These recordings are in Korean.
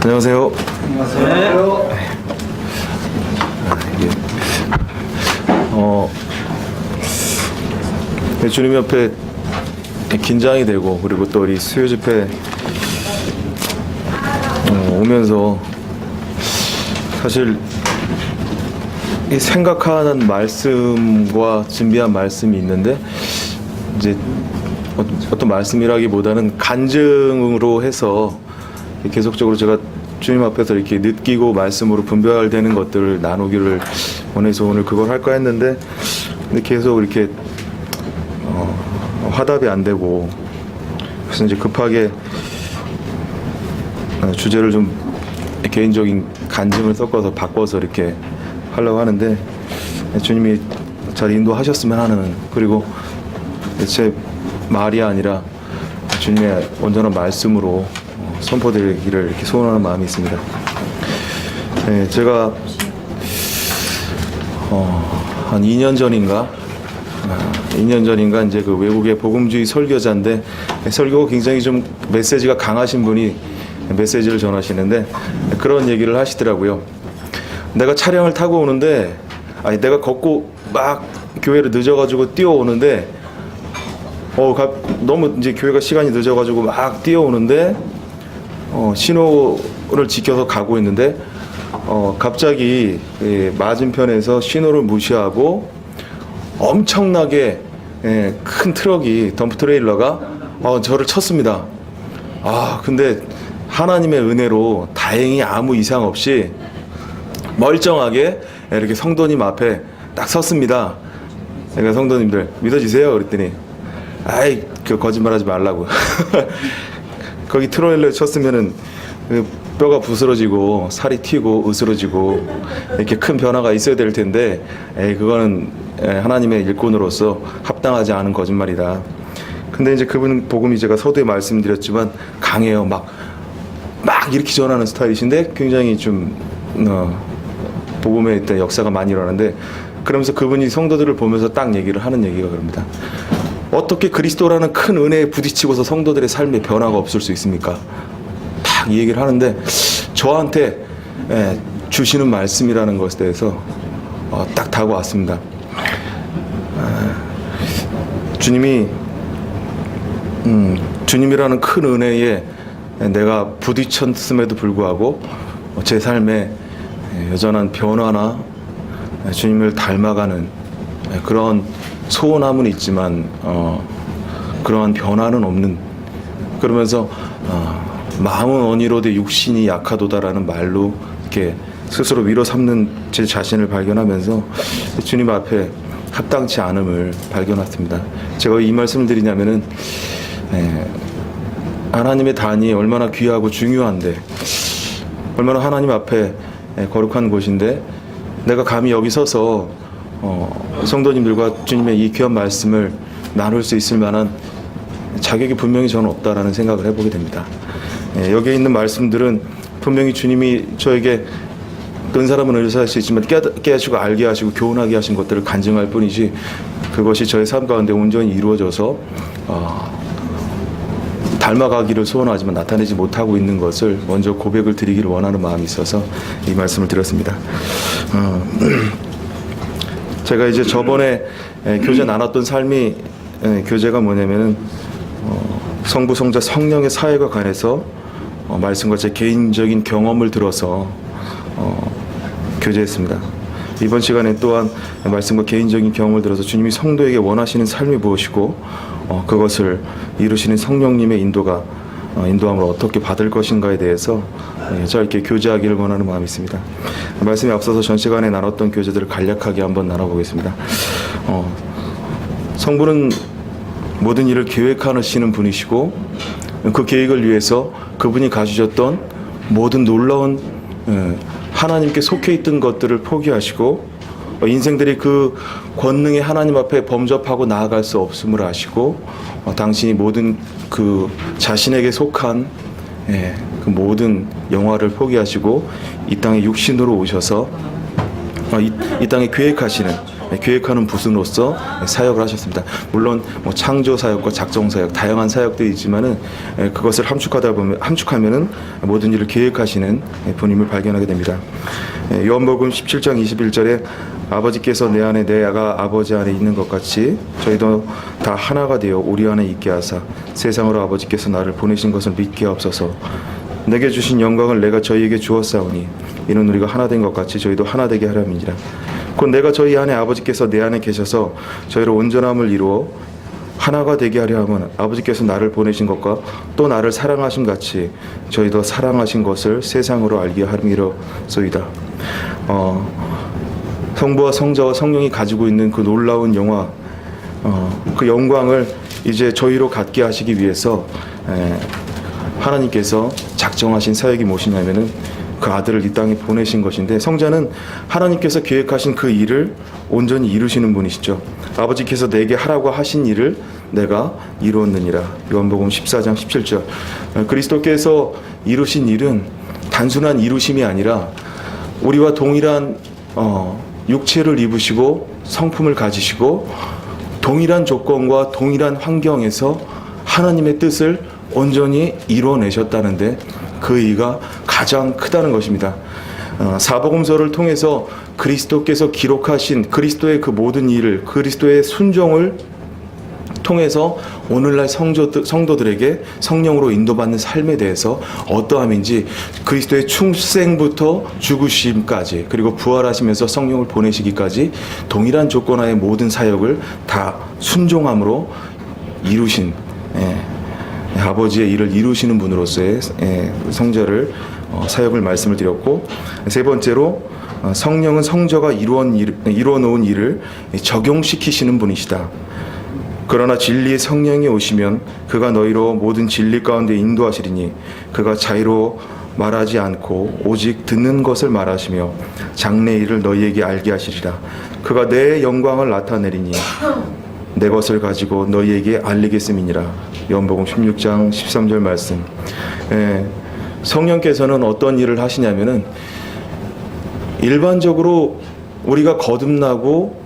안녕하세요. 안녕하세요. 주님 옆에 긴장이 되고, 그리고 또 우리 수요 집회 오면서 사실 이 생각하는 말씀과 준비한 말씀이 있는데, 이제 어떤 말씀이라기보다는 간증으로 해서 계속적으로 제가 주님 앞에서 이렇게 느끼고 말씀으로 분별되는 것들을 나누기를 원해서 오늘 그걸 할까 했는데, 근데 계속 이렇게 화답이 안 되고, 그래서 이제 급하게 주제를 좀 개인적인 간증을 섞어서 바꿔서 이렇게 하려고 하는데, 주님이 잘 인도하셨으면 하는, 그리고 제 말이 아니라 주님의 온전한 말씀으로 선포되기를 이렇게 소원하는 마음이 있습니다. 네, 제가 한 2년 전인가 이제 그 외국의 복음주의 설교자인데, 설교가 굉장히 좀 메시지가 강하신 분이 메시지를 전하시는데 그런 얘기를 하시더라고요. 내가 차량을 타고 오는데, 내가 걷고 막 교회를 늦어가지고 뛰어오는데, 너무 이제 교회가 시간이 늦어가지고 막 뛰어오는데, 신호를 지켜서 가고 있는데, 갑자기 맞은편에서 신호를 무시하고 엄청나게 큰 트럭이, 덤프 트레일러가 저를 쳤습니다. 근데 하나님의 은혜로 다행히 아무 이상 없이 멀쩡하게 이렇게 성도님 앞에 딱 섰습니다. 그러니까 성도님들 믿어지세요? 그랬더니 그 거짓말하지 말라고. 거기 트레일러에 쳤으면은 뼈가 부스러지고 살이 튀고 으스러지고 이렇게 큰 변화가 있어야 될 텐데, 그거는 하나님의 일꾼으로서 합당하지 않은 거짓말이다. 근데 이제 그분 복음이 제가 서두에 말씀드렸지만 강해요. 막 이렇게 전하는 스타일이신데 굉장히 좀 복음에 있던 역사가 많이 일어나는데, 그러면서 그분이 성도들을 보면서 딱 얘기를 하는 얘기가 그럽니다. 어떻게 그리스도라는 큰 은혜에 부딪히고서 성도들의 삶에 변화가 없을 수 있습니까? 딱 이 얘기를 하는데, 저한테 주시는 말씀이라는 것에 대해서 딱 다가왔습니다. 주님이라는 큰 은혜에 내가 부딪혔음에도 불구하고 제 삶에 여전한 변화나 주님을 닮아가는 그런 소원함은 있지만 그러한 변화는 없는, 그러면서 마음은 언이로되 육신이 약하도다라는 말로 이렇게 스스로 위로 삼는 제 자신을 발견하면서 주님 앞에 합당치 않음을 발견했습니다. 제가 왜 이 말씀을 드리냐면은, 하나님의 단이 얼마나 귀하고 중요한데, 얼마나 하나님 앞에 거룩한 곳인데, 내가 감히 여기 서서 성도님들과 주님의 이 귀한 말씀을 나눌 수 있을 만한 자격이 분명히 저는 없다라는 생각을 해보게 됩니다. 여기에 있는 말씀들은 분명히 주님이 저에게 은사라면 은사할 수 있지만 깨닫게 하시고 알게 하시고 교훈하게 하신 것들을 간증할 뿐이지, 그것이 저의 삶 가운데 온전히 이루어져서 닮아가기를 소원하지만 나타내지 못하고 있는 것을 먼저 고백을 드리기를 원하는 마음이 있어서 이 말씀을 드렸습니다. 제가 이제 저번에 교제 나눴던 삶이, 교제가 뭐냐면은 성부, 성자, 성령의 사역에 관해서 말씀과 제 개인적인 경험을 들어서 교제했습니다. 이번 시간에 또한 말씀과 개인적인 경험을 들어서 주님이 성도에게 원하시는 삶이 무엇이고 그것을 이루시는 성령님의 인도함을 어떻게 받을 것인가에 대해서 짧게 교제하기를 원하는 마음이 있습니다. 말씀에 앞서서 전 시간에 나눴던 교제들을 간략하게 한번 나눠보겠습니다. 성부는 모든 일을 계획하시는 분이시고, 그 계획을 위해서 그분이 가지셨던 모든 놀라운 하나님께 속해 있던 것들을 포기하시고, 인생들이 그 권능의 하나님 앞에 범접하고 나아갈 수 없음을 아시고, 당신이 모든 그 자신에게 속한 그 모든 영화를 포기하시고 이 땅에 육신으로 오셔서 이 땅에 계획하시는 계획하는 부수로서 사역을 하셨습니다. 물론 뭐 창조 사역과 작정 사역 다양한 사역들이 있지만은 그것을 함축하면은 모든 일을 계획하시는 분임을 발견하게 됩니다. 요한복음 17장 21절에 아버지께서 내 안에 내가 아버지 안에 있는 것 같이 저희도 다 하나가 되어 우리 안에 있게 하사 세상으로 아버지께서 나를 보내신 것을 믿게 하옵소서. 내게 주신 영광을 내가 저희에게 주었사오니 이는 우리가 하나 된 것 같이 저희도 하나 되게 하려니라. 곧 내가 저희 안에 아버지께서 내 안에 계셔서 저희로 온전함을 이루어 하나가 되게 하려 하면 아버지께서 나를 보내신 것과 또 나를 사랑하신 같이 저희도 사랑하신 것을 세상으로 알게 함이로소이다. 성부와 성자와 성령이 가지고 있는 그 놀라운 영화, 그 영광을 이제 저희로 갖게 하시기 위해서 하나님께서 작정하신 사역이 무엇이냐면은 그 아들을 이 땅에 보내신 것인데, 성자는 하나님께서 계획하신 그 일을 온전히 이루시는 분이시죠. 아버지께서 내게 하라고 하신 일을 내가 이루었느니라. 요한복음 14장 17절. 그리스도께서 이루신 일은 단순한 이루심이 아니라 우리와 동일한 육체를 입으시고 성품을 가지시고 동일한 조건과 동일한 환경에서 하나님의 뜻을 온전히 이루어내셨다는데 그 의의가 가장 크다는 것입니다. 사복음서를 통해서 그리스도께서 기록하신 그리스도의 그 모든 일을, 그리스도의 순종을 통해서 오늘날 성도들에게 성령으로 인도받는 삶에 대해서 어떠함인지, 그리스도의 충생부터 죽으심까지 그리고 부활하시면서 성령을 보내시기까지 동일한 조건하에 모든 사역을 다 순종함으로 이루신 아버지의 일을 이루시는 분으로서의 성자를 사역을 말씀을 드렸고, 세 번째로 성령은 성자가 이루어놓은 일을 적용시키시는 분이시다. 그러나 진리의 성령이 오시면 그가 너희로 모든 진리 가운데 인도하시리니 그가 자의로 말하지 않고 오직 듣는 것을 말하시며 장래 일을 너희에게 알게 하시리라. 그가 내 영광을 나타내리니 내 것을 가지고 너희에게 알리겠음이니라. 요한복음 16장 13절 말씀. 성령께서는 어떤 일을 하시냐면은 일반적으로 우리가 거듭나고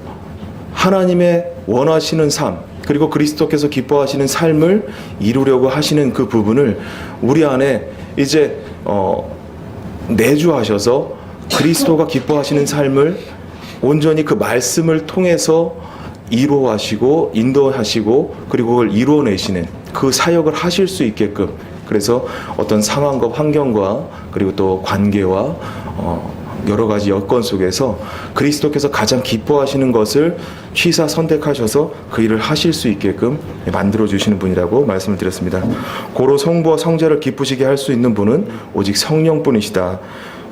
하나님의 원하시는 삶, 그리고 그리스도께서 기뻐하시는 삶을 이루려고 하시는 그 부분을 우리 안에 이제 내주하셔서 그리스도가 기뻐하시는 삶을 온전히 그 말씀을 통해서 이루어하시고 인도하시고 그리고 그걸 이루어내시는 그 사역을 하실 수 있게끔, 그래서 어떤 상황과 환경과 그리고 또 관계와 여러 가지 여건 속에서 그리스도께서 가장 기뻐하시는 것을 취사 선택하셔서 그 일을 하실 수 있게끔 만들어 주시는 분이라고 말씀을 드렸습니다. 고로 성부와 성자를 기쁘시게 할 수 있는 분은 오직 성령뿐이시다.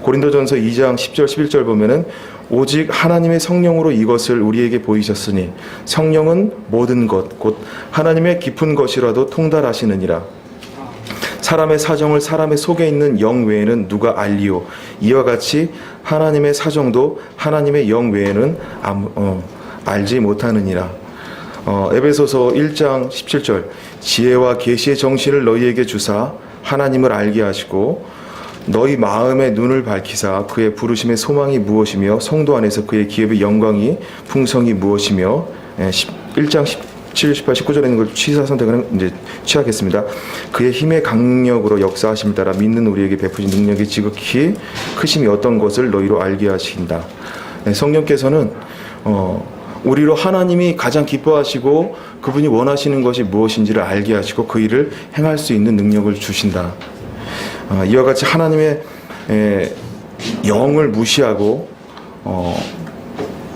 고린도전서 2장 10절 11절 보면은 오직 하나님의 성령으로 이것을 우리에게 보이셨으니 성령은 모든 것 곧 하나님의 깊은 것이라도 통달하시느니라. 사람의 사정을 사람의 속에 있는 영 외에는 누가 알리오. 이와 같이 하나님의 사정도 하나님의 영 외에는 알지 못하느니라. 에베소서 1장 17절. 지혜와 계시의 정신을 너희에게 주사 하나님을 알게 하시고 너희 마음의 눈을 밝히사 그의 부르심의 소망이 무엇이며 성도 안에서 그의 기업의 영광이 풍성이 무엇이며 1장 17, 18, 19절에 있는 걸 취사 선택을 이제 취하겠습니다. 그의 힘의 강력으로 역사하심을 따라 믿는 우리에게 베푸신 능력이 지극히 크심이 어떤 것을 너희로 알게 하신다. 성령께서는 우리로 하나님이 가장 기뻐하시고 그분이 원하시는 것이 무엇인지를 알게 하시고 그 일을 행할 수 있는 능력을 주신다. 이와 같이 하나님의 영을 무시하고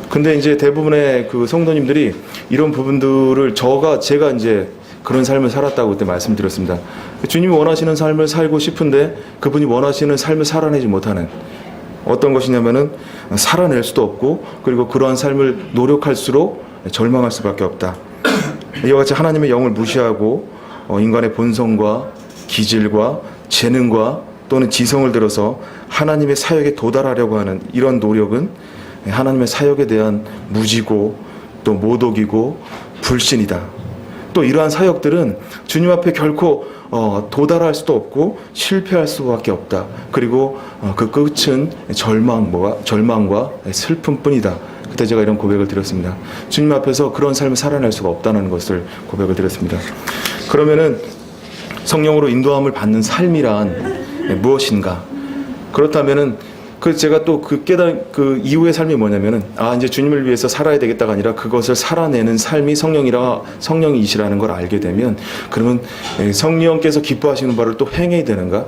근데 이제 대부분의 그 성도님들이 이런 부분들을 제가 이제 그런 삶을 살았다고 그때 말씀드렸습니다. 주님이 원하시는 삶을 살고 싶은데 그분이 원하시는 삶을 살아내지 못하는, 어떤 것이냐면은 살아낼 수도 없고 그리고 그러한 삶을 노력할수록 절망할 수밖에 없다. 이와 같이 하나님의 영을 무시하고 인간의 본성과 기질과 재능과 또는 지성을 들어서 하나님의 사역에 도달하려고 하는 이런 노력은 하나님의 사역에 대한 무지고 또 모독이고 불신이다. 또 이러한 사역들은 주님 앞에 결코 도달할 수도 없고 실패할 수밖에 없다. 그리고 그 끝은 절망과 슬픔뿐이다. 그때 제가 이런 고백을 드렸습니다. 주님 앞에서 그런 삶을 살아낼 수가 없다는 것을 고백을 드렸습니다. 그러면은 성령으로 인도함을 받는 삶이란 무엇인가? 그렇다면은 제가 또 그 깨달은 그 이후의 삶이 뭐냐면은 이제 주님을 위해서 살아야 되겠다가 아니라 그것을 살아내는 삶이 성령이시라는 걸 알게 되면, 그러면 성령께서 기뻐하시는 바를 또 행해야 되는가?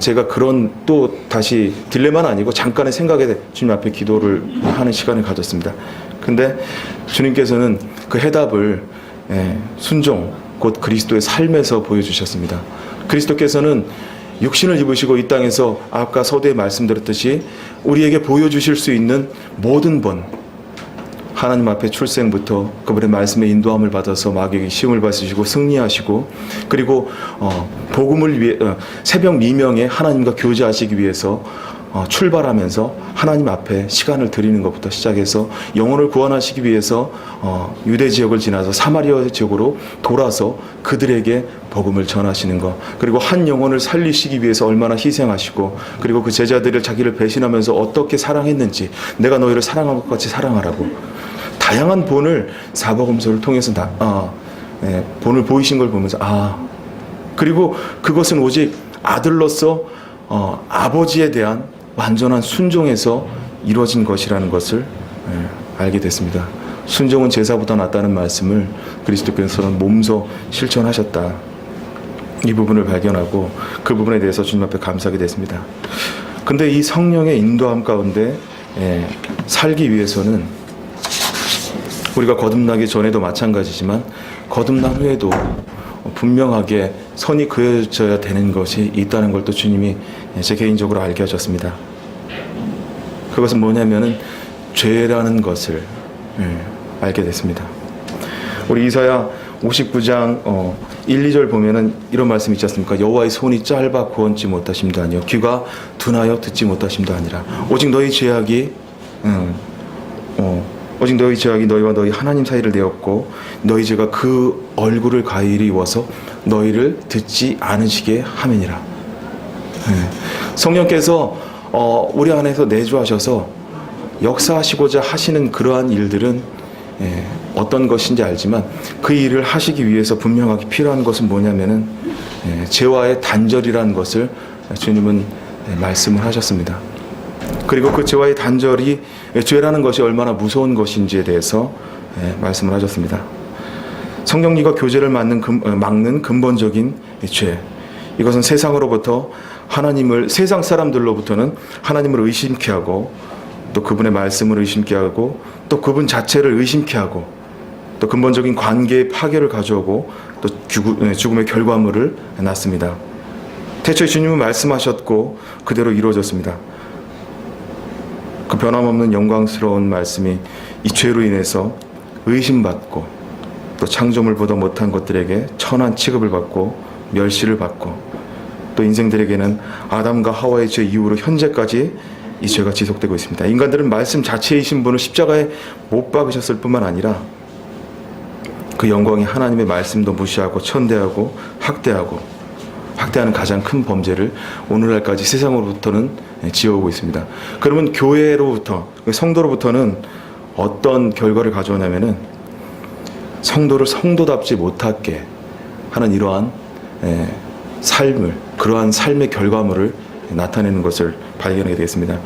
제가 그런 또 다시 딜레마는 아니고 잠깐의 생각에 주님 앞에 기도를 하는 시간을 가졌습니다. 근데 주님께서는 그 해답을 순종, 곧 그리스도의 삶에서 보여주셨습니다. 그리스도께서는 육신을 입으시고 이 땅에서 아까 서두에 말씀드렸듯이 우리에게 보여주실 수 있는 모든 번, 하나님 앞에 출생부터 그분의 말씀에 인도함을 받아서 마귀에게 시험을 받으시고 승리하시고, 그리고 복음을 위해 새벽 미명에 하나님과 교제하시기 위해서 출발하면서 하나님 앞에 시간을 드리는 것부터 시작해서 영혼을 구원하시기 위해서 유대 지역을 지나서 사마리아 지역으로 돌아서 그들에게 복음을 전하시는 것, 그리고 한 영혼을 살리시기 위해서 얼마나 희생하시고, 그리고 그 제자들을 자기를 배신하면서 어떻게 사랑했는지, 내가 너희를 사랑한 것 같이 사랑하라고 다양한 본을 사복음서를 통해서 본을 보이신 걸 보면서 그리고 그것은 오직 아들로서 아버지에 대한 완전한 순종에서 이루어진 것이라는 것을 알게 됐습니다. 순종은 제사보다 낫다는 말씀을 그리스도께서는 몸소 실천하셨다. 이 부분을 발견하고 그 부분에 대해서 주님 앞에 감사하게 됐습니다. 근데 이 성령의 인도함 가운데 살기 위해서는 우리가 거듭나기 전에도 마찬가지지만 거듭난 후에도 분명하게 선이 그어져야 되는 것이 있다는 걸 또 주님이 제 개인적으로 알게 하셨습니다. 그것은 뭐냐면은 죄라는 것을 알게 됐습니다. 우리 이사야 59장 1, 2절 보면은 이런 말씀 있지 않습니까? 여호와의 손이 짧아 구원치 못하심도 아니요 귀가 둔하여 듣지 못하심도 아니라 오직 너희 죄악이 너희와 너희 하나님 사이를 내었고 너희 죄가 그 얼굴을 가히 입어서 너희를 듣지 않으시게 하매니라. 성령께서 우리 안에서 내주하셔서 역사하시고자 하시는 그러한 일들은 어떤 것인지 알지만 그 일을 하시기 위해서 분명하게 필요한 것은 뭐냐면은 죄와의 단절이라는 것을 주님은 말씀을 하셨습니다. 그리고 그 죄와의 단절이, 죄라는 것이 얼마나 무서운 것인지에 대해서 말씀을 하셨습니다. 성령님과 교제를 막는 근본적인 죄, 이것은 세상으로부터 세상 사람들로부터는 하나님을 의심케 하고, 또 그분의 말씀을 의심케 하고, 또 그분 자체를 의심케 하고, 또 근본적인 관계의 파괴를 가져오고, 또 죽음의 결과물을 낳습니다. 태초에 주님은 말씀하셨고 그대로 이루어졌습니다. 그 변함없는 영광스러운 말씀이 이 죄로 인해서 의심받고, 또 창조물 보다 못한 것들에게 천한 취급을 받고 멸시를 받고, 또 인생들에게는 아담과 하와의 죄 이후로 현재까지 이 죄가 지속되고 있습니다. 인간들은 말씀 자체이신 분을 십자가에 못 박으셨을 뿐만 아니라 그 영광이 하나님의 말씀도 무시하고 천대하고 학대하는 가장 큰 범죄를 오늘날까지 세상으로부터는 지어오고 있습니다. 그러면 교회로부터, 성도로부터는 어떤 결과를 가져오냐면은 성도를 성도답지 못하게 하는 이러한 그러한 삶의 결과물을 나타내는 것을 발견하게 되겠습니다.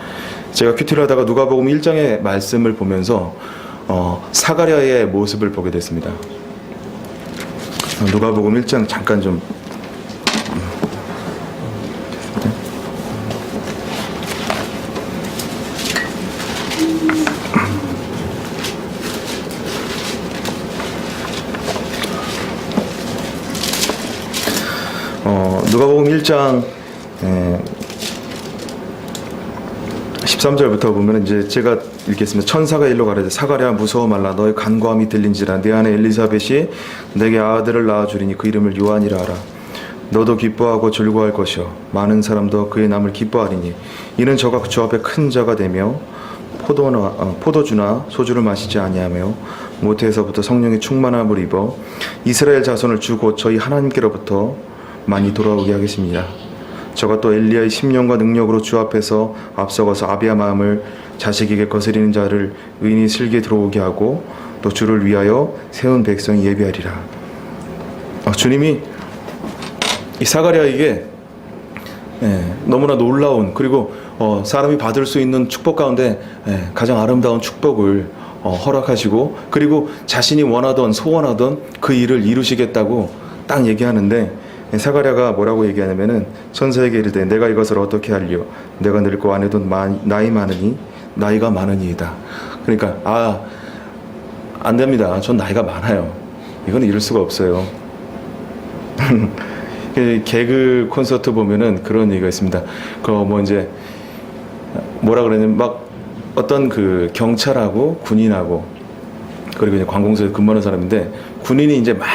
제가 큐티를 하다가 누가복음 1장의 말씀을 보면서 사가랴의 모습을 보게 됐습니다. 누가복음 1장 잠깐 좀 누가복음 1장 13절부터 보면 이제 제가 읽겠습니다. 천사가 일러 가라되 사가랴 무서워 말라 너의 간구함이 들린지라 내 아내 엘리사벳이 내게 아들을 낳아 주리니 그 이름을 요한이라 하라. 너도 기뻐하고 즐거워할 것이요 많은 사람도 그의 남을 기뻐하리니 이는 저가 주 앞에 큰 자가 되며 포도주나 소주를 마시지 아니하며 모태에서부터 성령의 충만함을 입어 이스라엘 자손을 주 곧 저희 하나님께로부터 많이 돌아오게 하겠습니다. 저가 또 엘리야의 심령과 능력으로 주 앞에서 앞서가서 아비야 마음을 자식에게 거스리는 자를 의인이 슬게 들어오게 하고 또 주를 위하여 세운 백성이 예비하리라. 주님이 이 사가랴에게 너무나 놀라운, 그리고 사람이 받을 수 있는 축복 가운데 가장 아름다운 축복을 허락하시고, 그리고 자신이 원하던 소원하던 그 일을 이루시겠다고 딱 얘기하는데, 사가랴가 뭐라고 얘기하냐면은 천사에게 이르되 내가 이것을 어떻게 하리요? 내가 늙고 아내도 나이 많으니 나이가 많으니이다. 그러니까 안 됩니다. 전 나이가 많아요. 이건 이룰 수가 없어요. 개그 콘서트 보면은 그런 얘기가 있습니다. 이제 뭐라 그러냐면 막 어떤 그 경찰하고 군인하고 그리고 이제 관공서에 근무하는 사람인데, 군인이 이제 막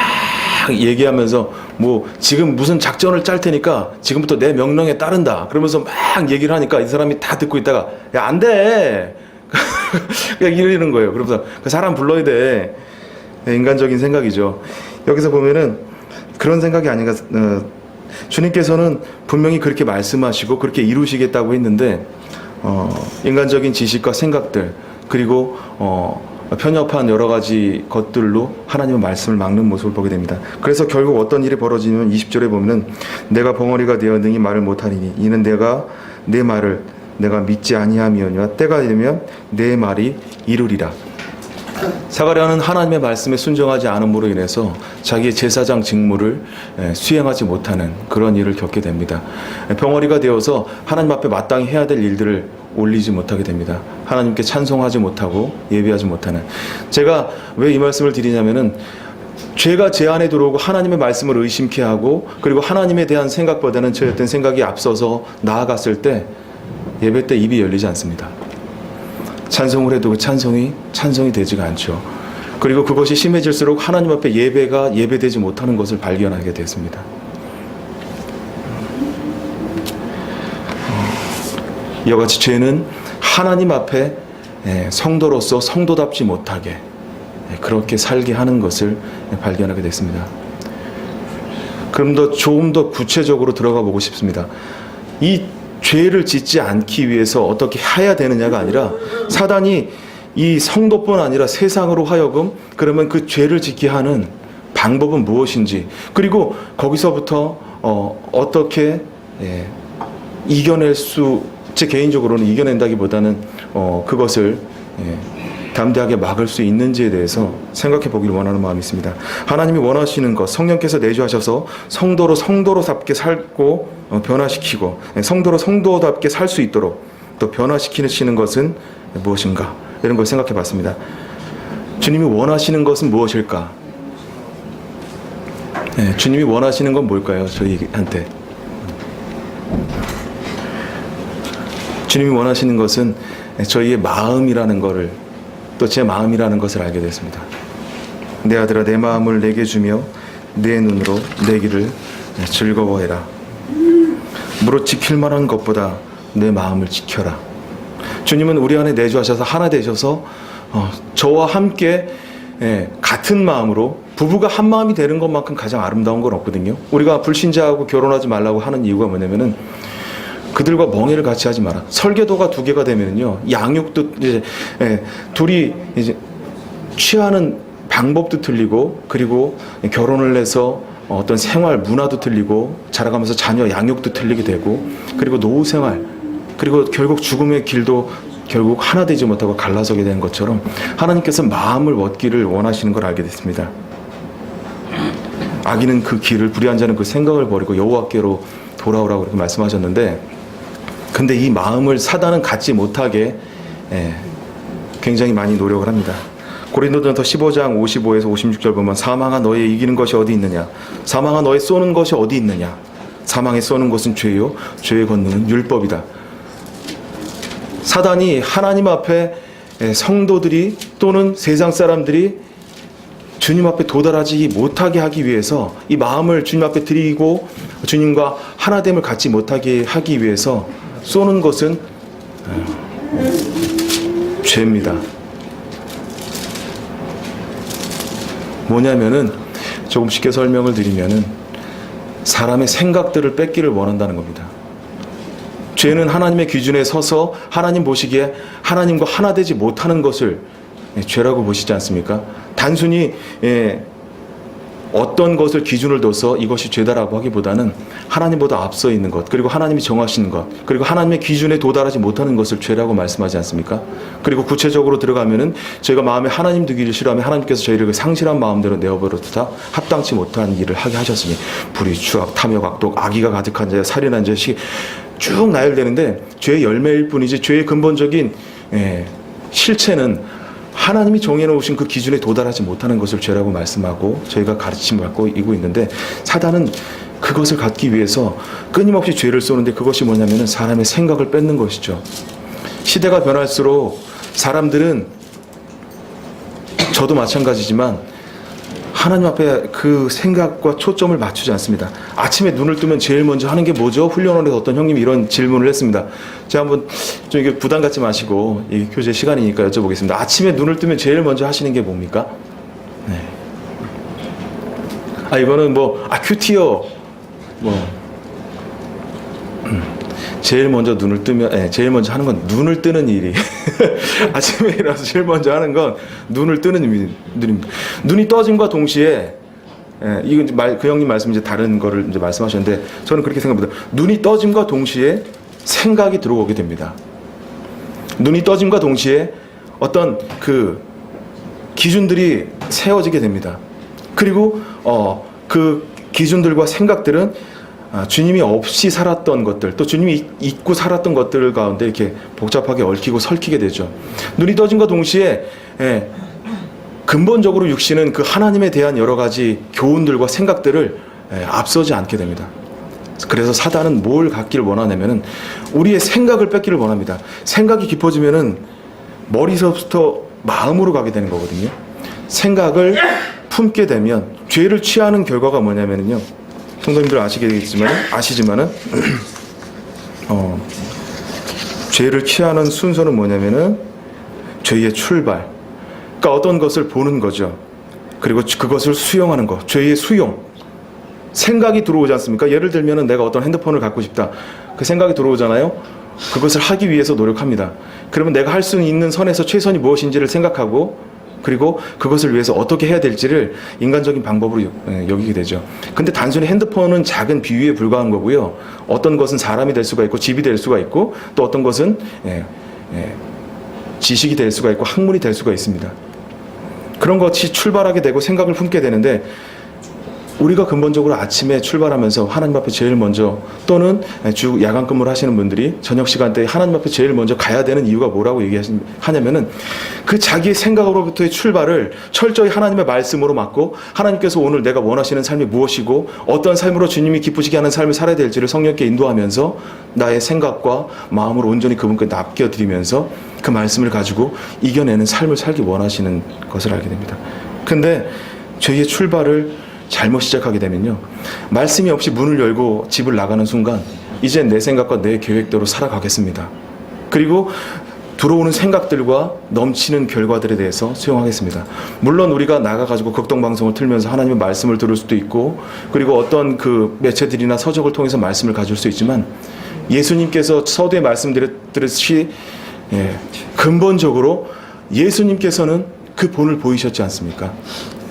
얘기하면서 뭐 지금 무슨 작전을 짤 테니까 지금부터 내 명령에 따른다 그러면서 막 얘기를 하니까 이 사람이 다 듣고 있다가 야, 안 돼. 그냥 이러는 거예요. 그러면서 그 사람 불러야 돼. 인간적인 생각이죠. 여기서 보면은 그런 생각이 아닌가. 주님께서는 분명히 그렇게 말씀하시고 그렇게 이루시겠다고 했는데 인간적인 지식과 생각들, 그리고 편협한 여러 가지 것들로 하나님의 말씀을 막는 모습을 보게 됩니다. 그래서 결국 어떤 일이 벌어지면 20절에 보면은 내가 벙어리가 되어 능히 말을 못하리니 이는 내가 내 말을 내가 믿지 아니함이오니와 때가 되면 내 말이 이루리라. 사가랴는 하나님의 말씀에 순종하지 않음으로 인해서 자기의 제사장 직무를 수행하지 못하는 그런 일을 겪게 됩니다. 벙어리가 되어서 하나님 앞에 마땅히 해야 될 일들을 올리지 못하게 됩니다. 하나님께 찬송하지 못하고 예배하지 못하는. 제가 왜 이 말씀을 드리냐면은 죄가 제 안에 들어오고 하나님의 말씀을 의심케 하고, 그리고 하나님에 대한 생각보다는 제 어떤 생각이 앞서서 나아갔을 때 예배 때 입이 열리지 않습니다. 찬송을 해도 그 찬송이 되지가 않죠. 그리고 그것이 심해질수록 하나님 앞에 예배가 예배되지 못하는 것을 발견하게 됐습니다. 이와 같이 죄는 하나님 앞에 성도로서 성도답지 못하게 그렇게 살게 하는 것을 발견하게 됐습니다. 그럼 조금 더 구체적으로 들어가 보고 싶습니다. 이 죄를 짓지 않기 위해서 어떻게 해야 되느냐가 아니라, 사단이 이 성도뿐 아니라 세상으로 하여금 그러면 그 죄를 짓게 하는 방법은 무엇인지, 그리고 거기서부터 어떻게 이겨낼 수, 제 개인적으로는 이겨낸다기보다는 그것을 담대하게 막을 수 있는지에 대해서 생각해 보기를 원하는 마음이 있습니다. 하나님이 원하시는 것, 성령께서 내주하셔서 성도로답게 살고 변화시키고 성도답게 살 수 있도록 또 변화시키시는 것은 무엇인가, 이런 걸 생각해 봤습니다. 주님이 원하시는 것은 무엇일까? 주님이 원하시는 건 뭘까요? 저희한테 주님이 원하시는 것은 저희의 마음이라는 것을, 또 제 마음이라는 것을 알게 됐습니다. 내 아들아 내 마음을 내게 주며 내 눈으로 내 길을 즐거워해라. 무릇 지킬 만한 것보다 내 마음을 지켜라. 주님은 우리 안에 내주하셔서 하나 되셔서 저와 함께 같은 마음으로, 부부가 한 마음이 되는 것만큼 가장 아름다운 건 없거든요. 우리가 불신자하고 결혼하지 말라고 하는 이유가 뭐냐면은 그들과 멍해를 같이 하지 마라. 설계도가 두 개가 되면은요, 양육도 이제 둘이 이제 취하는 방법도 틀리고, 그리고 결혼을 해서 어떤 생활 문화도 틀리고, 자라가면서 자녀 양육도 틀리게 되고, 그리고 노후 생활, 그리고 결국 죽음의 길도 결국 하나 되지 못하고 갈라서게 되는 것처럼 하나님께서 마음을 얻기를 원하시는 걸 알게 됐습니다. 악인은 그 길을, 불의한 자는 그 생각을 버리고 여호와께로 돌아오라고 그렇게 말씀하셨는데, 근데 이 마음을 사단은 갖지 못하게 굉장히 많이 노력을 합니다. 고린도전서 15장 55에서 56절 보면 사망아 너의 이기는 것이 어디 있느냐, 사망아 너의 쏘는 것이 어디 있느냐, 사망에 쏘는 것은 죄요 죄의 권능은 율법이다. 사단이 하나님 앞에 성도들이 또는 세상 사람들이 주님 앞에 도달하지 못하게 하기 위해서, 이 마음을 주님 앞에 드리고 주님과 하나됨을 갖지 못하게 하기 위해서 쏘는 것은 죄입니다. 뭐냐면은, 조금 쉽게 설명을 드리면은 사람의 생각들을 뺏기를 원한다는 겁니다. 죄는 하나님의 기준에 서서 하나님 보시기에 하나님과 하나 되지 못하는 것을 죄라고 보시지 않습니까? 단순히 어떤 것을 기준을 둬서 이것이 죄다라고 하기보다는 하나님보다 앞서 있는 것, 그리고 하나님이 정하시는 것, 그리고 하나님의 기준에 도달하지 못하는 것을 죄라고 말씀하지 않습니까? 그리고 구체적으로 들어가면은 저희가 마음에 하나님 두기를 싫어하면 하나님께서 저희를 그 상실한 마음대로 내어버려두다 합당치 못한 일을 하게 하셨으니 불의, 추악, 탐욕, 악독, 악의가 가득한 자, 살인한 자식 쭉 나열되는데 죄의 열매일 뿐이지 죄의 근본적인 실체는 하나님이 정해놓으신 그 기준에 도달하지 못하는 것을 죄라고 말씀하고 저희가 가르침을 갖고 이고 있는데, 사단은 그것을 갖기 위해서 끊임없이 죄를 쏘는데, 그것이 뭐냐면은 사람의 생각을 뺏는 것이죠. 시대가 변할수록 사람들은, 저도 마찬가지지만 하나님 앞에 그 생각과 초점을 맞추지 않습니다. 아침에 눈을 뜨면 제일 먼저 하는 게 뭐죠? 훈련원에서 어떤 형님이 이런 질문을 했습니다. 제가 한번 좀 이게 부담 갖지 마시고, 이 교재 시간이니까 여쭤보겠습니다. 아침에 눈을 뜨면 제일 먼저 하시는 게 뭡니까? 네. 이거는 큐티어, 제일 먼저 눈을 뜨면, 제일 먼저 하는 건 눈을 뜨는 일이. 아침에 일어나서 제일 먼저 하는 건 눈을 뜨는 일입니다. 눈이 떠짐과 동시에, 이건 그 형님 말씀 이제 다른 거를 이제 말씀하셨는데, 저는 그렇게 생각합니다. 눈이 떠짐과 동시에 생각이 들어오게 됩니다. 눈이 떠짐과 동시에 어떤 그 기준들이 세워지게 됩니다. 그리고, 그 기준들과 생각들은 주님이 없이 살았던 것들, 또 주님이 잊고 살았던 것들 가운데 이렇게 복잡하게 얽히고 설키게 되죠. 눈이 떠짐과 동시에 근본적으로 육신은 그 하나님에 대한 여러 가지 교훈들과 생각들을 앞서지 않게 됩니다. 그래서 사단은 뭘 갖기를 원하냐면은 우리의 생각을 뺏기를 원합니다. 생각이 깊어지면은 머리서부터 마음으로 가게 되는 거거든요. 생각을 품게 되면 죄를 취하는 결과가 뭐냐면요, 성도님들 아시지만은 죄를 취하는 순서는 뭐냐면은 죄의 출발, 그러니까 어떤 것을 보는 거죠. 그리고 그것을 수용하는 것, 죄의 수용. 생각이 들어오지 않습니까? 예를 들면은 내가 어떤 핸드폰을 갖고 싶다, 그 생각이 들어오잖아요. 그것을 하기 위해서 노력합니다. 그러면 내가 할 수 있는 선에서 최선이 무엇인지를 생각하고, 그리고 그것을 위해서 어떻게 해야 될지를 인간적인 방법으로 여기게 되죠. 근데 단순히 핸드폰은 작은 비유에 불과한 거고요. 어떤 것은 사람이 될 수가 있고 집이 될 수가 있고, 또 어떤 것은 지식이 될 수가 있고 학문이 될 수가 있습니다. 그런 것이 출발하게 되고 생각을 품게 되는데, 우리가 근본적으로 아침에 출발하면서 하나님 앞에 제일 먼저, 또는 주 야간 근무를 하시는 분들이 저녁 시간대에 하나님 앞에 제일 먼저 가야 되는 이유가 뭐라고 얘기하냐면은, 그 자기의 생각으로부터의 출발을 철저히 하나님의 말씀으로 맞고, 하나님께서 오늘 내가 원하시는 삶이 무엇이고 어떤 삶으로 주님이 기쁘시게 하는 삶을 살아야 될지를 성령께 인도하면서 나의 생각과 마음을 온전히 그분께 맡겨드리면서 그 말씀을 가지고 이겨내는 삶을 살기 원하시는 것을 알게 됩니다. 근데 죄의 출발을 잘못 시작하게 되면요, 말씀이 없이 문을 열고 집을 나가는 순간 이제 내 생각과 내 계획대로 살아가겠습니다. 그리고 들어오는 생각들과 넘치는 결과들에 대해서 수용하겠습니다. 물론 우리가 나가가지고 극동방송을 틀면서 하나님의 말씀을 들을 수도 있고, 그리고 어떤 그 매체들이나 서적을 통해서 말씀을 가질 수 있지만, 예수님께서 서두에 말씀드렸듯이 근본적으로 예수님께서는 그 본을 보이셨지 않습니까?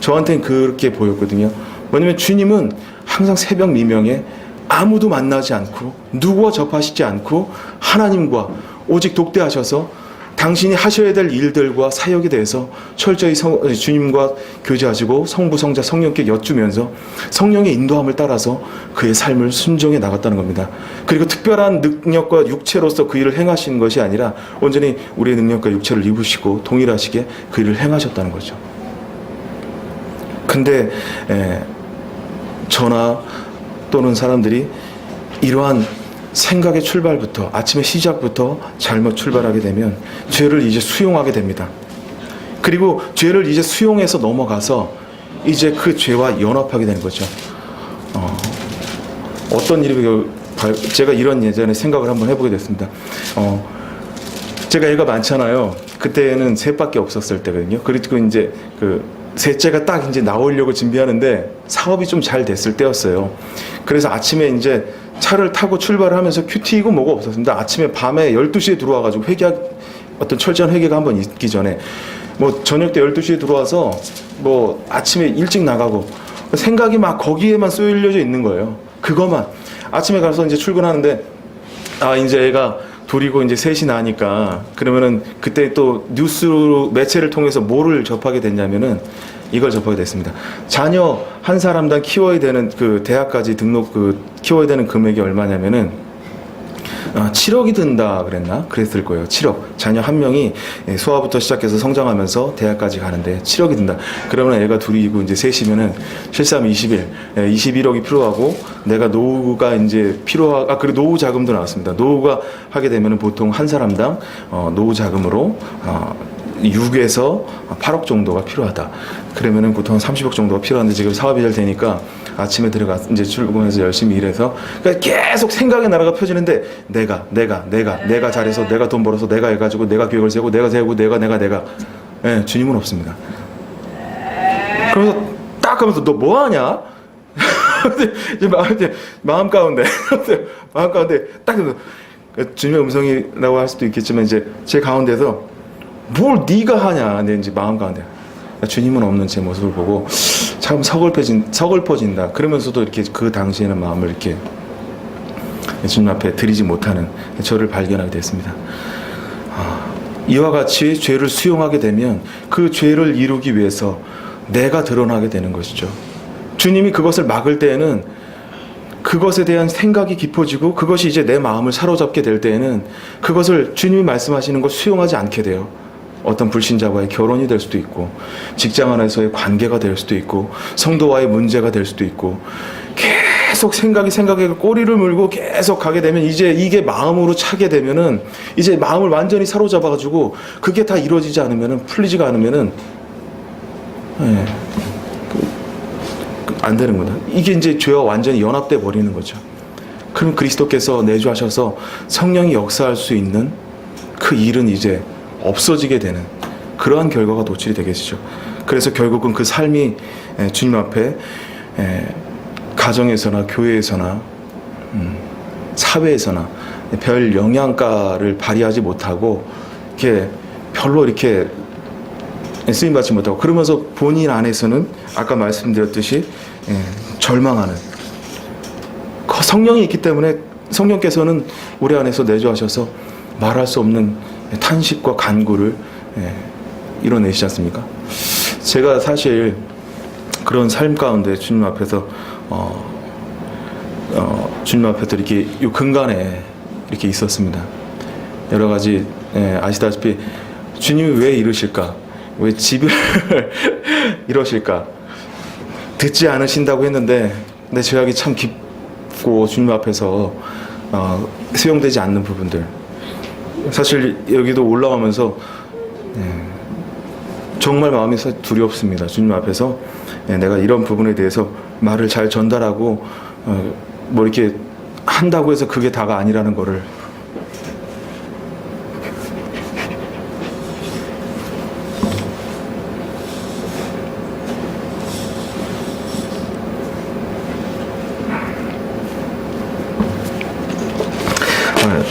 저한테는 그렇게 보였거든요. 왜냐면 주님은 항상 새벽 미명에 아무도 만나지 않고 누구와 접하시지 않고 하나님과 오직 독대하셔서 당신이 하셔야 될 일들과 사역에 대해서 철저히 주님과 교제하시고 성부, 성자, 성령께 여쭈면서 성령의 인도함을 따라서 그의 삶을 순종해 나갔다는 겁니다. 그리고 특별한 능력과 육체로서 그 일을 행하시는 것이 아니라 온전히 우리의 능력과 육체를 입으시고 동일하시게 그 일을 행하셨다는 거죠. 근데 저나 또는 사람들이 이러한 생각의 출발부터, 아침의 시작부터 잘못 출발하게 되면 죄를 이제 수용하게 됩니다. 그리고 죄를 이제 수용해서 넘어가서 이제 그 죄와 연합하게 되는 거죠. 어떤 일이, 제가 이런 예전에 생각을 한번 해보게 됐습니다. 제가 애가 많잖아요. 그때는 셋밖에 없었을 때거든요. 그리고 이제 셋째가 딱 이제 나오려고 준비하는데 사업이 좀 잘 됐을 때였어요. 그래서 아침에 이제 차를 타고 출발을 하면서 큐티이고 뭐가 없었습니다. 아침에 밤에 12시에 들어와가지고 어떤 철저한 회개가 한번 있기 전에 뭐 저녁 때 12시에 들어와서 뭐 아침에 일찍 나가고 생각이 막 거기에만 쏠려져 있는 거예요. 그것만. 아침에 가서 이제 출근하는데 이제 애가 둘이고 이제 셋이 나니까 그러면은 그때 또 뉴스 매체를 통해서 뭐를 접하게 됐냐면은 이걸 접하게 됐습니다. 자녀 한 사람당 키워야 되는 그 대학까지 등록 키워야 되는 금액이 얼마냐면은 7억이 든다 그랬을 거예요. 7억. 자녀 한 명이 소아부터 시작해서 성장하면서 대학까지 가는데 7억이 든다. 그러면 애가 둘이고 이제 셋이면은 7, 3, 21, 21억이 필요하고 내가 노후가 이제 그리고 노후 자금도 나왔습니다. 노후가 하게 되면은 보통 한 사람당 노후 자금으로 6에서 8억 정도가 필요하다. 그러면은 보통 30억 정도가 필요한데 지금 사업이 잘 되니까 아침에 이제 출근해서 열심히 일해서 그러니까 계속 생각의 나라가 펴지는데 내가 잘해서 내가 돈 벌어서 내가 해가지고 내가 계획을 세우고 내가 예, 주님은 없습니다. 그래서 딱 하면서 너 뭐 하냐? 이제 마음 가운데 딱 주님의 음성이라고 할 수도 있겠지만 이제 제 가운데서 뭘 네가 하냐? 내 이제 마음 가운데 주님은 없는 제 모습을 보고 참 서글퍼진다. 그러면서도 이렇게 그 당시에는 마음을 이렇게 주님 앞에 드리지 못하는 저를 발견하게 됐습니다. 이와 같이 죄를 수용하게 되면 그 죄를 이루기 위해서 내가 드러나게 되는 것이죠. 주님이 그것을 막을 때에는 그것에 대한 생각이 깊어지고 그것이 이제 내 마음을 사로잡게 될 때에는 그것을 주님이 말씀하시는 것 수용하지 않게 돼요. 어떤 불신자와의 결혼이 될 수도 있고 직장 안에서의 관계가 될 수도 있고 성도와의 문제가 될 수도 있고 계속 생각에 꼬리를 물고 계속 가게 되면 이제 이게 마음으로 차게 되면은 이제 마음을 완전히 사로잡아 가지고 그게 다 이루어지지 않으면은 풀리지가 않으면은 안 되는 거다. 이게 이제 죄와 완전히 연합돼 버리는 거죠. 그럼 그리스도께서 내주하셔서 성령이 역사할 수 있는 그 일은 이제 없어지게 되는 그러한 결과가 도출이 되겠죠. 그래서 결국은 그 삶이 주님 앞에 가정에서나 교회에서나 사회에서나 별 영향가를 발휘하지 못하고 이렇게 별로 이렇게 쓰임받지 못하고 그러면서 본인 안에서는 아까 말씀드렸듯이 절망하는 성령이 있기 때문에 성령께서는 우리 안에서 내주하셔서 말할 수 없는 탄식과 간구를 이뤄내시지 않습니까? 제가 사실 그런 삶 가운데 주님 앞에서 주님 앞에서 이렇게 요 근간에 이렇게 있었습니다. 여러 가지 아시다시피 주님이 왜 이러실까? 왜 집을 이러실까? 듣지 않으신다고 했는데 내 죄악이 참 깊고 주님 앞에서 수용되지 않는 부분들 사실 여기도 올라가면서 정말 마음이 두렵습니다. 주님 앞에서 내가 이런 부분에 대해서 말을 잘 전달하고 뭐 이렇게 한다고 해서 그게 다가 아니라는 거를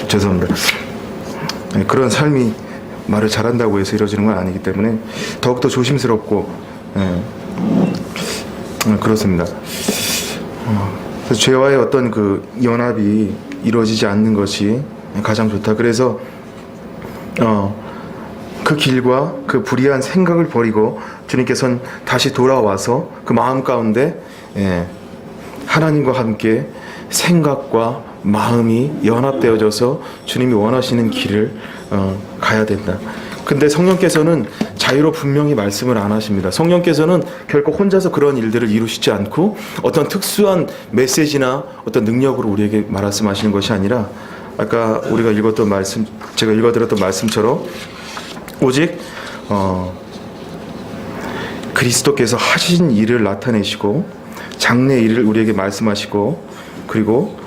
죄송합니다. 그런 삶이 말을 잘한다고 해서 이루어지는 건 아니기 때문에 더욱더 조심스럽고 그렇습니다. 그래서 죄와의 어떤 그 연합이 이루어지지 않는 것이 가장 좋다. 그래서 그 길과 그 불의한 생각을 버리고 주님께서는 다시 돌아와서 그 마음 가운데 하나님과 함께 생각과 마음이 연합되어져서 주님이 원하시는 길을 가야 된다. 근데 성령께서는 자유로 분명히 말씀을 안 하십니다. 성령께서는 결코 혼자서 그런 일들을 이루시지 않고 어떤 특수한 메시지나 어떤 능력으로 우리에게 말씀하시는 것이 아니라 아까 우리가 읽었던 말씀, 제가 읽어드렸던 말씀처럼 오직 그리스도께서 하신 일을 나타내시고 장래 일을 우리에게 말씀하시고 그리고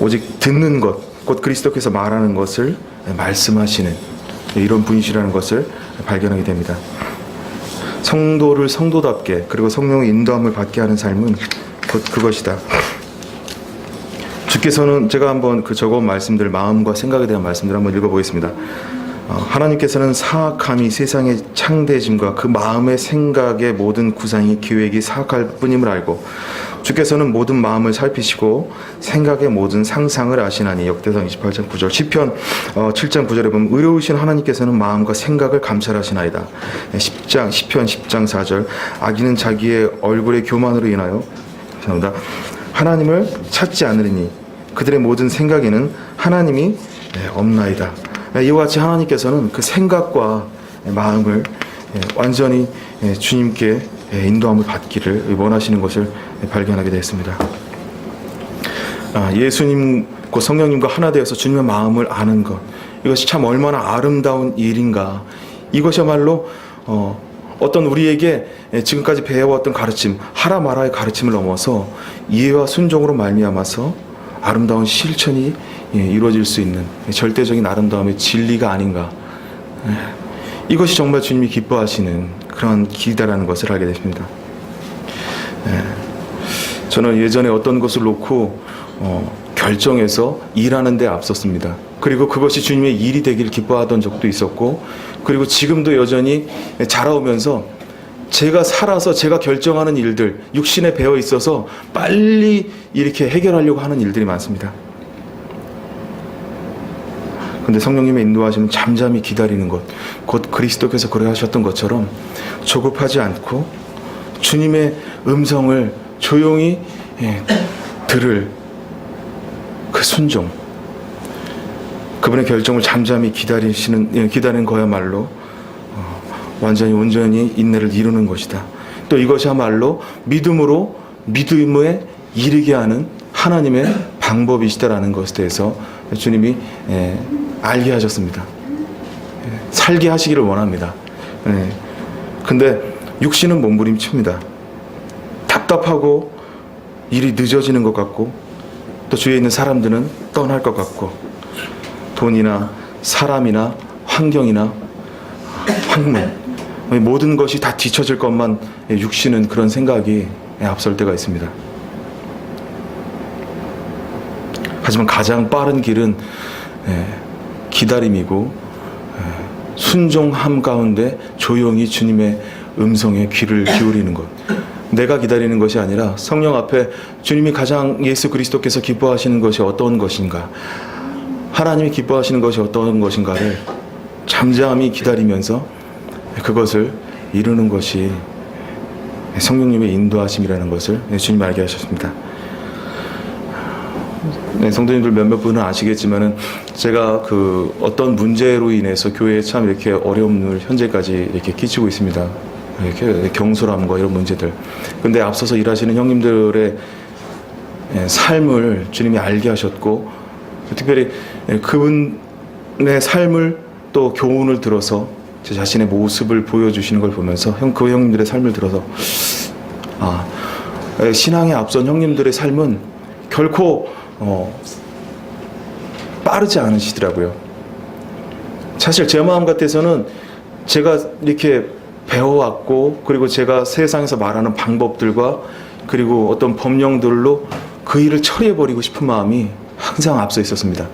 오직 듣는 것, 곧 그리스도께서 말하는 것을 말씀하시는 이런 분이시라는 것을 발견하게 됩니다. 성도를 성도답게 그리고 성령의 인도함을 받게 하는 삶은 곧 그것이다. 주께서는 제가 한번 그 적어온 말씀들, 마음과 생각에 대한 말씀들 한번 읽어보겠습니다. 하나님께서는 사악함이 세상의 창대짐과 그 마음의 생각의 모든 구상이 기획이 사악할 뿐임을 알고 주께서는 모든 마음을 살피시고 생각의 모든 상상을 아시나니. 역대상 28장 9절. 시편 7장 9절에 보면 의로우신 하나님께서는 마음과 생각을 감찰하시나이다. 시편 10장 4절. 악인은 자기의 얼굴의 교만으로 인하여 죄송합니다. 하나님을 찾지 않으리니 그들의 모든 생각에는 하나님이 없나이다. 이와 같이 하나님께서는 그 생각과 마음을 완전히 주님께 인도함을 받기를 원하시는 것을 발견하게 되었습니다. 예수님과 성령님과 하나 되어서 주님의 마음을 아는 것, 이것이 참 얼마나 아름다운 일인가. 이것이야말로 어떤 우리에게 지금까지 배워왔던 가르침, 하라 마라의 가르침을 넘어서 이해와 순종으로 말미암아서 아름다운 실천이 이루어질 수 있는 절대적인 아름다움의 진리가 아닌가. 이것이 정말 주님이 기뻐하시는 그런 길이라는 것을 알게 됐습니다. 저는 예전에 어떤 것을 놓고 결정해서 일하는 데 앞섰습니다. 그리고 그것이 주님의 일이 되기를 기뻐하던 적도 있었고, 그리고 지금도 여전히 자라오면서 제가 살아서 제가 결정하는 일들, 육신에 배어 있어서 빨리 이렇게 해결하려고 하는 일들이 많습니다. 근데 성령님의 인도하시면 잠잠히 기다리는 것, 곧 그리스도께서 그래 하셨던 것처럼 조급하지 않고 주님의 음성을 조용히 들을 그 순종, 그분의 결정을 잠잠히 기다리는 거야말로 완전히 온전히 인내를 이루는 것이다. 또 이것이야말로 믿음에 이르게 하는 하나님의 방법이시다라는 것에 대해서 주님이 알게 하셨습니다. 살게 하시기를 원합니다. 근데 육신은 몸부림칩니다. 답답하고 일이 늦어지는 것 같고, 또 주위에 있는 사람들은 떠날 것 같고, 돈이나 사람이나 환경이나 학문, 모든 것이 다 뒤처질 것만 육신은 그런 생각이 앞설 때가 있습니다. 하지만 가장 빠른 길은 기다림이고 순종함 가운데 조용히 주님의 음성에 귀를 기울이는 것. 내가 기다리는 것이 아니라 성령 앞에 주님이 가장 예수 그리스도께서 기뻐하시는 것이 어떤 것인가, 하나님이 기뻐하시는 것이 어떤 것인가를 잠잠히 기다리면서 그것을 이루는 것이 성령님의 인도하심이라는 것을 주님이 알게 하셨습니다. 성도님들 몇몇 분은 아시겠지만은 제가 그 어떤 문제로 인해서 교회에 참 이렇게 어려움을 현재까지 이렇게 끼치고 있습니다. 이렇게 경솔함과 이런 문제들. 근데 앞서서 일하시는 형님들의 삶을 주님이 알게 하셨고, 특별히 그분의 삶을 또 교훈을 들어서 제 자신의 모습을 보여주시는 걸 보면서 그 형님들의 삶을 들어서 신앙에 앞선 형님들의 삶은 결코 빠르지 않으시더라고요. 사실 제 마음 같아서는 제가 이렇게 배워왔고, 그리고 제가 세상에서 말하는 방법들과 그리고 어떤 법령들로 그 일을 처리해버리고 싶은 마음이 항상 앞서 있었습니다.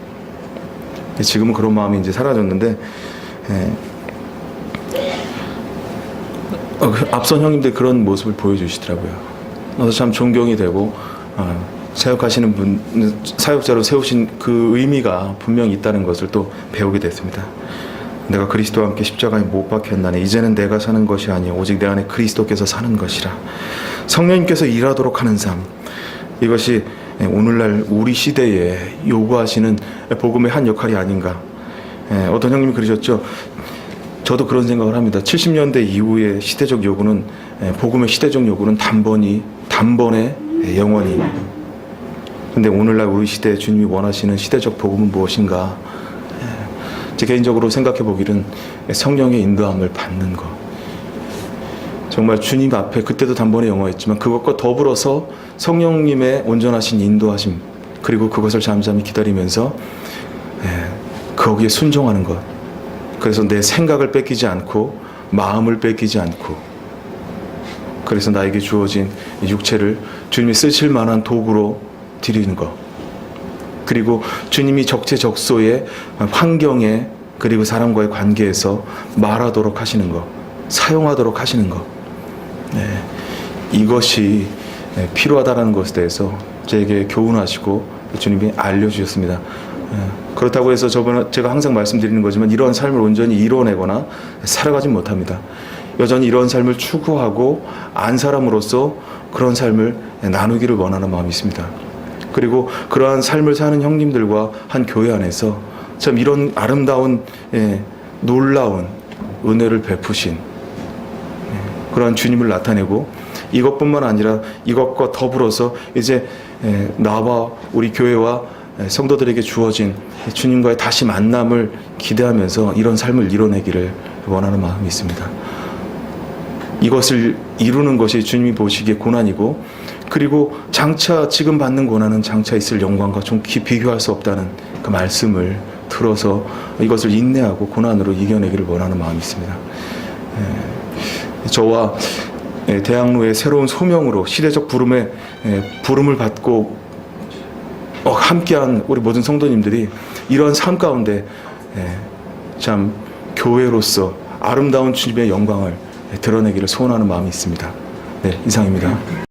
지금은 그런 마음이 이제 사라졌는데, 앞선 형님들 그런 모습을 보여주시더라고요. 그래서 참 존경이 되고, 사역하시는 분, 사역자로 세우신 그 의미가 분명히 있다는 것을 또 배우게 됐습니다. 내가 그리스도와 함께 십자가에 못 박혔나니 이제는 내가 사는 것이 아니요 오직 내 안에 그리스도께서 사는 것이라. 성령님께서 일하도록 하는 삶, 이것이 오늘날 우리 시대에 요구하시는 복음의 한 역할이 아닌가. 어떤 형님이 그러셨죠. 저도 그런 생각을 합니다. 70년대 이후의 시대적 요구는, 복음의 시대적 요구는 단번에 영원히. 근데 오늘날 우리 시대에 주님이 원하시는 시대적 복음은 무엇인가? 제 개인적으로 생각해 보기는 성령의 인도함을 받는 것. 정말 주님 앞에 그때도 단번에 영원했지만 그것과 더불어서 성령님의 온전하신 인도하심, 그리고 그것을 잠잠히 기다리면서 거기에 순종하는 것. 그래서 내 생각을 뺏기지 않고 마음을 뺏기지 않고, 그래서 나에게 주어진 육체를 주님이 쓰실 만한 도구로 드리는 것. 그리고 주님이 적재적소의 환경에 그리고 사람과의 관계에서 말하도록 하시는 것, 사용하도록 하시는 것, 이것이 필요하다는 것에 대해서 저에게 교훈하시고 주님이 알려주셨습니다. 그렇다고 해서 제가 항상 말씀드리는 거지만 이러한 삶을 온전히 이뤄내거나 살아가진 못합니다. 여전히 이런 삶을 추구하고 안 사람으로서 그런 삶을 나누기를 원하는 마음이 있습니다. 그리고 그러한 삶을 사는 형님들과 한 교회 안에서 참 이런 아름다운 놀라운 은혜를 베푸신 그러한 주님을 나타내고 이것뿐만 아니라 이것과 더불어서 이제 나와 우리 교회와 성도들에게 주어진 주님과의 다시 만남을 기대하면서 이런 삶을 이뤄내기를 원하는 마음이 있습니다. 이것을 이루는 것이 주님이 보시기에 고난이고 그리고 장차 지금 받는 고난은 장차 있을 영광과 좀 비교할 수 없다는 그 말씀을 들어서 이것을 인내하고 고난으로 이겨내기를 원하는 마음이 있습니다. 저와 대학로의 새로운 소명으로 시대적 부름을 받고 함께한 우리 모든 성도님들이 이러한 삶 가운데 참 교회로서 아름다운 주님의 영광을 드러내기를 소원하는 마음이 있습니다. 네, 이상입니다.